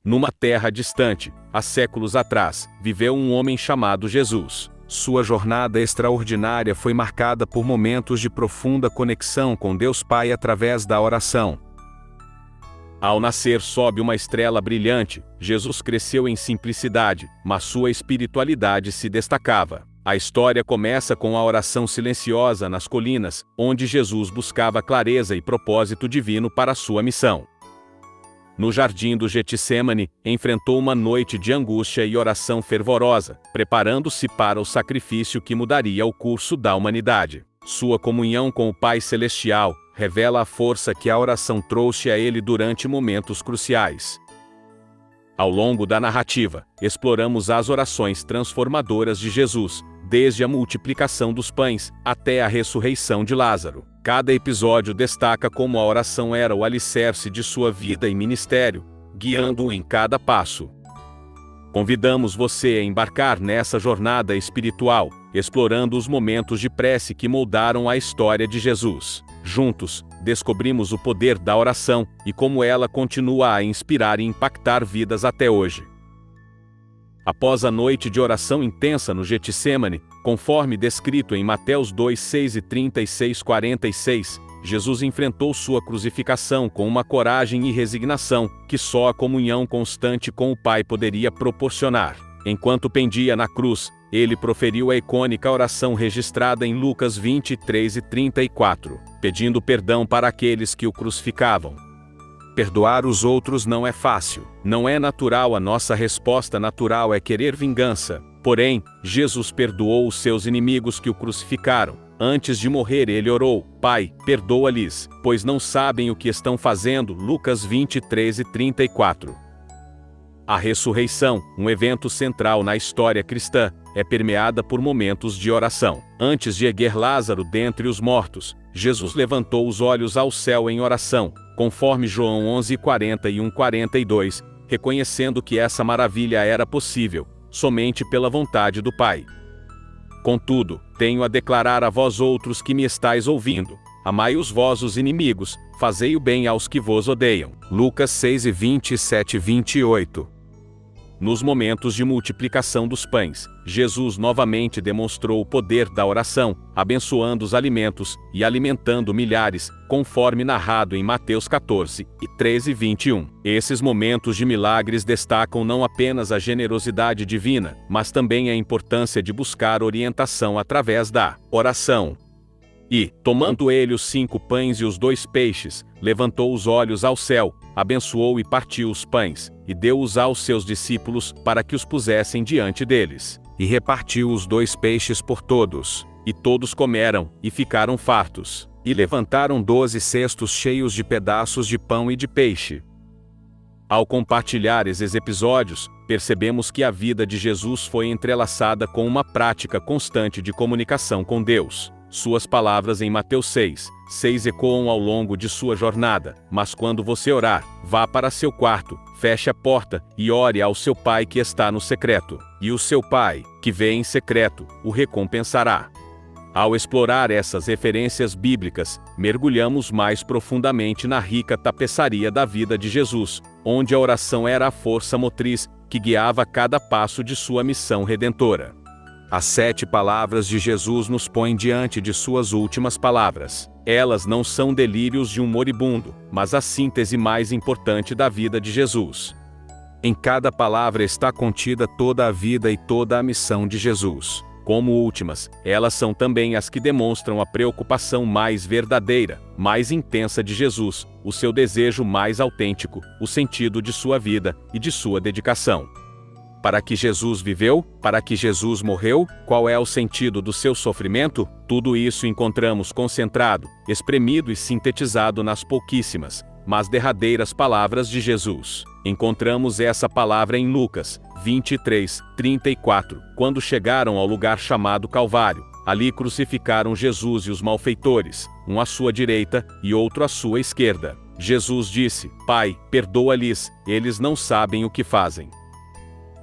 Numa terra distante, há séculos atrás, viveu um homem chamado Jesus. Sua jornada extraordinária foi marcada por momentos de profunda conexão com Deus Pai através da oração. Ao nascer sob uma estrela brilhante, Jesus cresceu em simplicidade, mas sua espiritualidade se destacava. A história começa com a oração silenciosa nas colinas, onde Jesus buscava clareza e propósito divino para sua missão. No jardim do Getsêmani, enfrentou uma noite de angústia e oração fervorosa, preparando-se para o sacrifício que mudaria o curso da humanidade. Sua comunhão com o Pai Celestial revela a força que a oração trouxe a ele durante momentos cruciais. Ao longo da narrativa, exploramos as orações transformadoras de Jesus, desde a multiplicação dos pães até a ressurreição de Lázaro. Cada episódio destaca como a oração era o alicerce de sua vida e ministério, guiando-o em cada passo. Convidamos você a embarcar nessa jornada espiritual, explorando os momentos de prece que moldaram a história de Jesus. Juntos, descobrimos o poder da oração e como ela continua a inspirar e impactar vidas até hoje. Após a noite de oração intensa no Getsêmani, conforme descrito em Mateus 2:6 e 36:46, Jesus enfrentou sua crucificação com uma coragem e resignação que só a comunhão constante com o Pai poderia proporcionar. Enquanto pendia na cruz, ele proferiu a icônica oração registrada em Lucas 23 e 34, pedindo perdão para aqueles que o crucificavam. Perdoar os outros não é fácil, não é natural. A nossa resposta natural é querer vingança. Porém, Jesus perdoou os seus inimigos que o crucificaram. Antes de morrer ele orou: Pai, perdoa-lhes, pois não sabem o que estão fazendo. Lucas 23 e 34. A ressurreição, um evento central na história cristã, é permeada por momentos de oração. Antes de erguer Lázaro dentre os mortos, Jesus levantou os olhos ao céu em oração, conforme João 11:41-42, reconhecendo que essa maravilha era possível somente pela vontade do Pai. Contudo, tenho a declarar a vós outros que me estáis ouvindo: amai os vossos inimigos, fazei o bem aos que vos odeiam. Lucas 6:27-28. Nos momentos de multiplicação dos pães, Jesus novamente demonstrou o poder da oração, abençoando os alimentos e alimentando milhares, conforme narrado em Mateus 14:13-21. Esses momentos de milagres destacam não apenas a generosidade divina, mas também a importância de buscar orientação através da oração. E, tomando ele os 5 pães e os 2 peixes, levantou os olhos ao céu, abençoou e partiu os pães, e deu-os aos seus discípulos para que os pusessem diante deles. E repartiu os 2 peixes por todos. E todos comeram, e ficaram fartos. E levantaram 12 cestos cheios de pedaços de pão e de peixe. Ao compartilhar esses episódios, percebemos que a vida de Jesus foi entrelaçada com uma prática constante de comunicação com Deus. Suas palavras em Mateus 6:6 ecoam ao longo de sua jornada: mas quando você orar, vá para seu quarto, feche a porta e ore ao seu Pai que está no secreto, e o seu Pai, que vê em secreto, o recompensará. Ao explorar essas referências bíblicas, mergulhamos mais profundamente na rica tapeçaria da vida de Jesus, onde a oração era a força motriz que guiava cada passo de sua missão redentora. As 7 palavras de Jesus nos põem diante de suas últimas palavras. Elas não são delírios de um moribundo, mas a síntese mais importante da vida de Jesus. Em cada palavra está contida toda a vida e toda a missão de Jesus. Como últimas, elas são também as que demonstram a preocupação mais verdadeira, mais intensa de Jesus, o seu desejo mais autêntico, o sentido de sua vida e de sua dedicação. Para que Jesus viveu? Para que Jesus morreu? Qual é o sentido do seu sofrimento? Tudo isso encontramos concentrado, espremido e sintetizado nas pouquíssimas, mas derradeiras palavras de Jesus. Encontramos essa palavra em Lucas 23:34, quando chegaram ao lugar chamado Calvário. Ali crucificaram Jesus e os malfeitores, um à sua direita e outro à sua esquerda. Jesus disse: Pai, perdoa-lhes, eles não sabem o que fazem.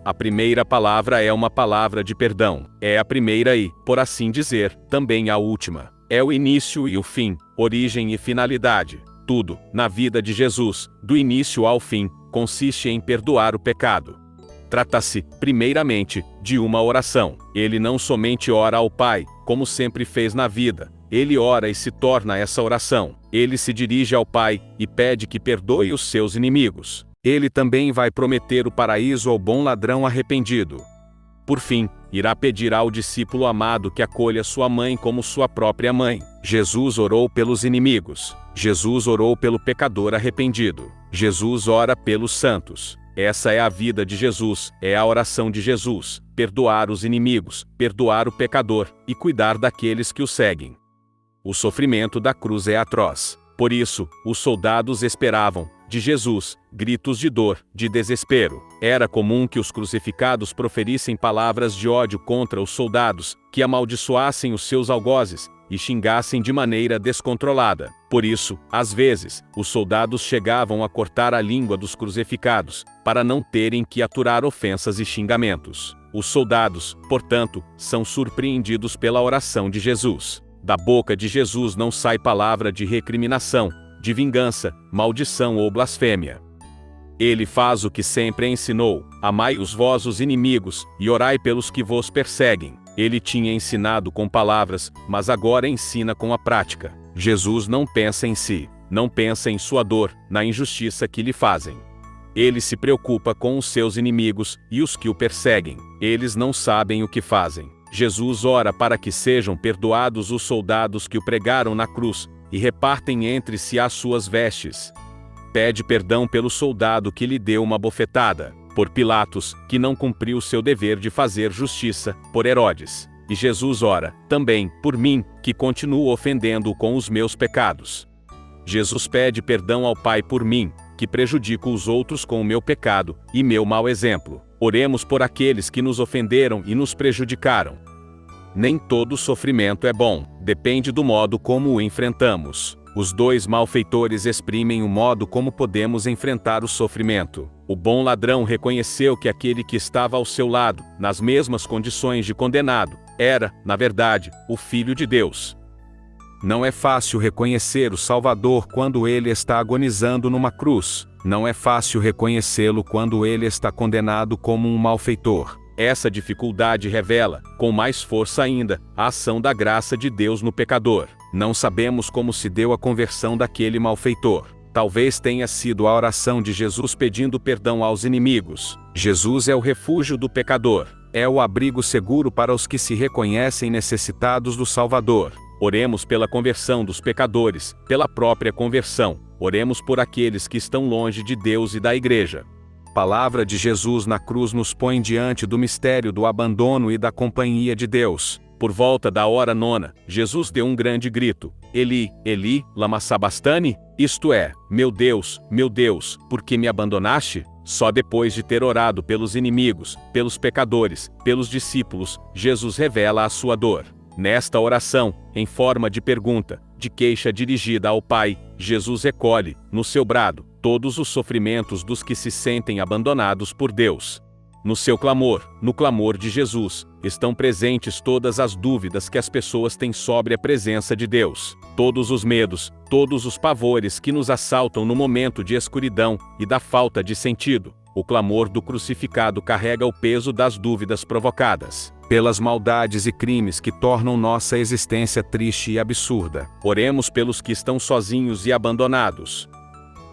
A primeira palavra é uma palavra de perdão. É a primeira e, por assim dizer, também a última. É o início e o fim, origem e finalidade. Tudo, na vida de Jesus, do início ao fim, consiste em perdoar o pecado. Trata-se, primeiramente, de uma oração. Ele não somente ora ao Pai, como sempre fez na vida. Ele ora e se torna essa oração. Ele se dirige ao Pai e pede que perdoe os seus inimigos. Ele também vai prometer o paraíso ao bom ladrão arrependido. Por fim, irá pedir ao discípulo amado que acolha sua mãe como sua própria mãe. Jesus orou pelos inimigos. Jesus orou pelo pecador arrependido. Jesus ora pelos santos. Essa é a vida de Jesus, é a oração de Jesus: perdoar os inimigos, perdoar o pecador e cuidar daqueles que o seguem. O sofrimento da cruz é atroz. Por isso, os soldados esperavam, de Jesus, gritos de dor, de desespero. Era comum que os crucificados proferissem palavras de ódio contra os soldados, que amaldiçoassem os seus algozes e xingassem de maneira descontrolada. Por isso, às vezes, os soldados chegavam a cortar a língua dos crucificados, para não terem que aturar ofensas e xingamentos. Os soldados, portanto, são surpreendidos pela oração de Jesus. Da boca de Jesus não sai palavra de recriminação, de vingança, maldição ou blasfêmia. Ele faz o que sempre ensinou: amai-os vossos inimigos, e orai pelos que vos perseguem. Ele tinha ensinado com palavras, mas agora ensina com a prática. Jesus não pensa em si, não pensa em sua dor, na injustiça que lhe fazem. Ele se preocupa com os seus inimigos e os que o perseguem. Eles não sabem o que fazem. Jesus ora para que sejam perdoados os soldados que o pregaram na cruz, e repartem entre si as suas vestes. Pede perdão pelo soldado que lhe deu uma bofetada, por Pilatos, que não cumpriu seu dever de fazer justiça, por Herodes. E Jesus ora, também, por mim, que continuo ofendendo-o com os meus pecados. Jesus pede perdão ao Pai por mim, que prejudico os outros com o meu pecado e meu mau exemplo. Oremos por aqueles que nos ofenderam e nos prejudicaram. Nem todo sofrimento é bom, depende do modo como o enfrentamos. Os dois malfeitores exprimem o modo como podemos enfrentar o sofrimento. O bom ladrão reconheceu que aquele que estava ao seu lado, nas mesmas condições de condenado, era, na verdade, o Filho de Deus. Não é fácil reconhecer o Salvador quando ele está agonizando numa cruz. Não é fácil reconhecê-lo quando ele está condenado como um malfeitor. Essa dificuldade revela, com mais força ainda, a ação da graça de Deus no pecador. Não sabemos como se deu a conversão daquele malfeitor. Talvez tenha sido a oração de Jesus pedindo perdão aos inimigos. Jesus é o refúgio do pecador. É o abrigo seguro para os que se reconhecem necessitados do Salvador. Oremos pela conversão dos pecadores, pela própria conversão. Oremos por aqueles que estão longe de Deus e da Igreja. A palavra de Jesus na cruz nos põe diante do mistério do abandono e da companhia de Deus. Por volta da hora nona, Jesus deu um grande grito: Eli, Eli, lama sabachthani? Isto é, meu Deus, por que me abandonaste? Só depois de ter orado pelos inimigos, pelos pecadores, pelos discípulos, Jesus revela a sua dor. Nesta oração, em forma de pergunta, de queixa dirigida ao Pai, Jesus recolhe, no seu brado, todos os sofrimentos dos que se sentem abandonados por Deus. No seu clamor, no clamor de Jesus, estão presentes todas as dúvidas que as pessoas têm sobre a presença de Deus, todos os medos, todos os pavores que nos assaltam no momento de escuridão e da falta de sentido. O clamor do crucificado carrega o peso das dúvidas provocadas pelas maldades e crimes que tornam nossa existência triste e absurda. Oremos pelos que estão sozinhos e abandonados.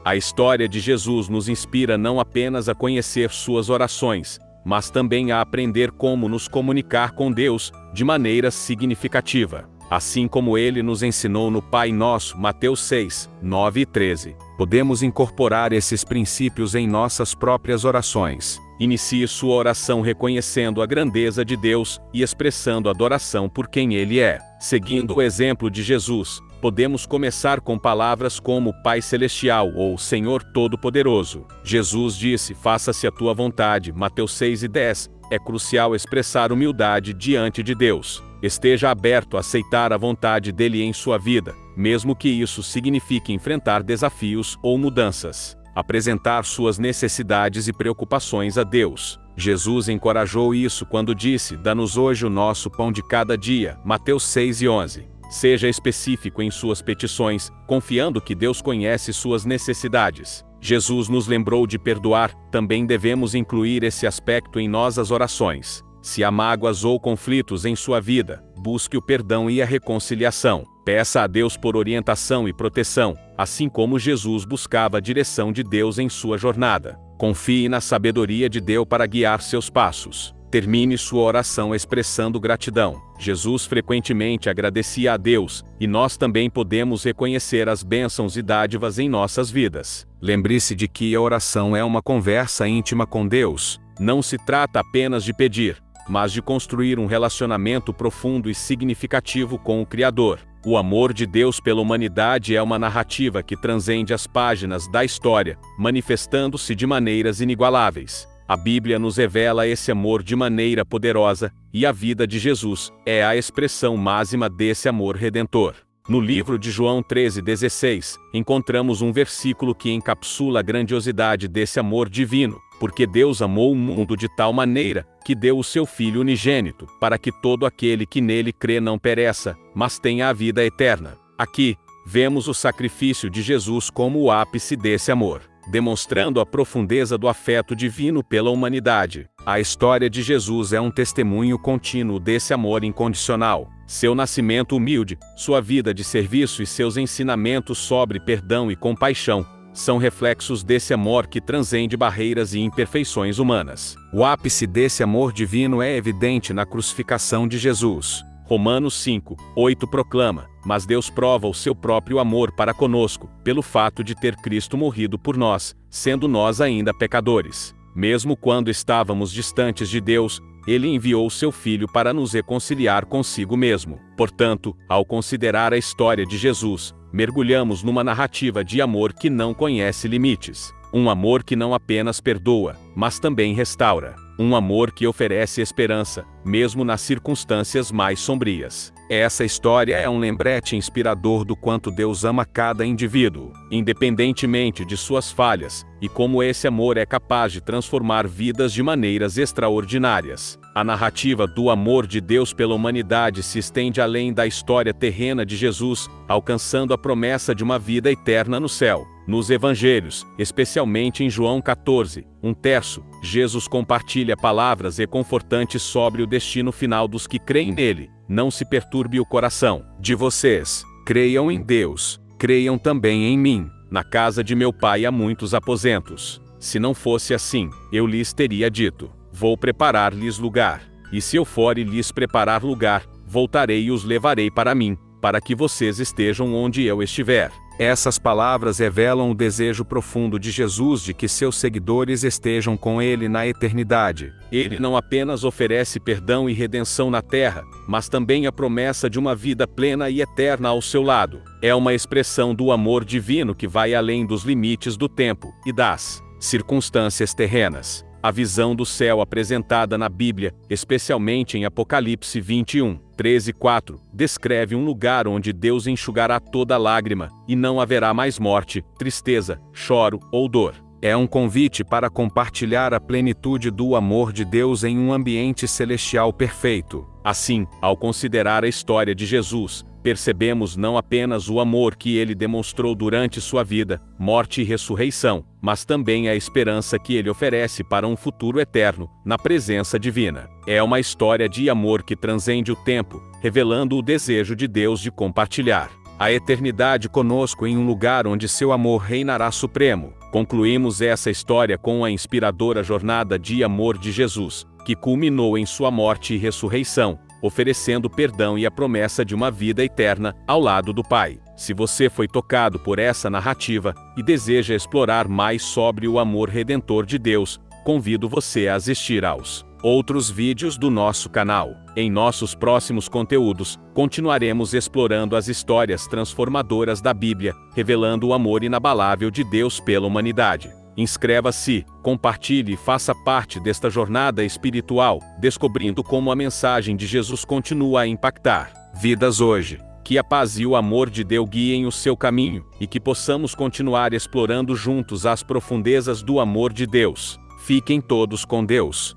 A história de Jesus nos inspira não apenas a conhecer suas orações, mas também a aprender como nos comunicar com Deus de maneira significativa. Assim como ele nos ensinou no Pai Nosso, Mateus 6, 9 e 13. Podemos incorporar esses princípios em nossas próprias orações. Inicie sua oração reconhecendo a grandeza de Deus e expressando adoração por quem Ele é. Seguindo o exemplo de Jesus, podemos começar com palavras como Pai Celestial ou Senhor Todo-Poderoso. Jesus disse: faça-se a tua vontade, Mateus 6 e 10. É crucial expressar humildade diante de Deus. Esteja aberto a aceitar a vontade dele em sua vida, mesmo que isso signifique enfrentar desafios ou mudanças. Apresentar suas necessidades e preocupações a Deus. Jesus encorajou isso quando disse: dá-nos hoje o nosso pão de cada dia, Mateus 6 e 11. Seja específico em suas petições, confiando que Deus conhece suas necessidades. Jesus nos lembrou de perdoar, também devemos incluir esse aspecto em nossas orações. Se há mágoas ou conflitos em sua vida, busque o perdão e a reconciliação. Peça a Deus por orientação e proteção, assim como Jesus buscava a direção de Deus em sua jornada. Confie na sabedoria de Deus para guiar seus passos. Termine sua oração expressando gratidão. Jesus frequentemente agradecia a Deus, e nós também podemos reconhecer as bênçãos e dádivas em nossas vidas. Lembre-se de que a oração é uma conversa íntima com Deus. Não se trata apenas de pedir, mas de construir um relacionamento profundo e significativo com o Criador. O amor de Deus pela humanidade é uma narrativa que transcende as páginas da história, manifestando-se de maneiras inigualáveis. A Bíblia nos revela esse amor de maneira poderosa, e a vida de Jesus é a expressão máxima desse amor redentor. No livro de João 13:16, encontramos um versículo que encapsula a grandiosidade desse amor divino. Porque Deus amou o mundo de tal maneira, que deu o seu Filho unigênito, para que todo aquele que nele crê não pereça, mas tenha a vida eterna. Aqui, vemos o sacrifício de Jesus como o ápice desse amor, demonstrando a profundeza do afeto divino pela humanidade. A história de Jesus é um testemunho contínuo desse amor incondicional. Seu nascimento humilde, sua vida de serviço e seus ensinamentos sobre perdão e compaixão são reflexos desse amor que transcende barreiras e imperfeições humanas. O ápice desse amor divino é evidente na crucificação de Jesus. Romanos 5:8 proclama: mas Deus prova o seu próprio amor para conosco, pelo fato de ter Cristo morrido por nós, sendo nós ainda pecadores. Mesmo quando estávamos distantes de Deus, Ele enviou seu Filho para nos reconciliar consigo mesmo. Portanto, ao considerar a história de Jesus, mergulhamos numa narrativa de amor que não conhece limites. Um amor que não apenas perdoa, mas também restaura. Um amor que oferece esperança, mesmo nas circunstâncias mais sombrias. Essa história é um lembrete inspirador do quanto Deus ama cada indivíduo, independentemente de suas falhas, e como esse amor é capaz de transformar vidas de maneiras extraordinárias. A narrativa do amor de Deus pela humanidade se estende além da história terrena de Jesus, alcançando a promessa de uma vida eterna no céu. Nos evangelhos, especialmente em João 14:1, Jesus compartilha palavras reconfortantes sobre o destino final dos que creem nele. Não se perturbe o coração de vocês. Creiam em Deus, creiam também em mim. Na casa de meu pai há muitos aposentos. Se não fosse assim, eu lhes teria dito: vou preparar-lhes lugar. E se eu for e lhes preparar lugar, voltarei e os levarei para mim, para que vocês estejam onde eu estiver. Essas palavras revelam o desejo profundo de Jesus de que seus seguidores estejam com Ele na eternidade. Ele não apenas oferece perdão e redenção na terra, mas também a promessa de uma vida plena e eterna ao seu lado. É uma expressão do amor divino que vai além dos limites do tempo e das circunstâncias terrenas. A visão do céu apresentada na Bíblia, especialmente em Apocalipse 21:13-4, descreve um lugar onde Deus enxugará toda lágrima, e não haverá mais morte, tristeza, choro ou dor. É um convite para compartilhar a plenitude do amor de Deus em um ambiente celestial perfeito. Assim, ao considerar a história de Jesus, percebemos não apenas o amor que ele demonstrou durante sua vida, morte e ressurreição, mas também a esperança que ele oferece para um futuro eterno, na presença divina. É uma história de amor que transcende o tempo, revelando o desejo de Deus de compartilhar a eternidade conosco em um lugar onde seu amor reinará supremo. Concluímos essa história com a inspiradora jornada de amor de Jesus, que culminou em sua morte e ressurreição, oferecendo perdão e a promessa de uma vida eterna ao lado do Pai. Se você foi tocado por essa narrativa e deseja explorar mais sobre o amor redentor de Deus, convido você a assistir aos outros vídeos do nosso canal. Em nossos próximos conteúdos, continuaremos explorando as histórias transformadoras da Bíblia, revelando o amor inabalável de Deus pela humanidade. Inscreva-se, compartilhe e faça parte desta jornada espiritual, descobrindo como a mensagem de Jesus continua a impactar vidas hoje. Que a paz e o amor de Deus guiem o seu caminho, e que possamos continuar explorando juntos as profundezas do amor de Deus. Fiquem todos com Deus.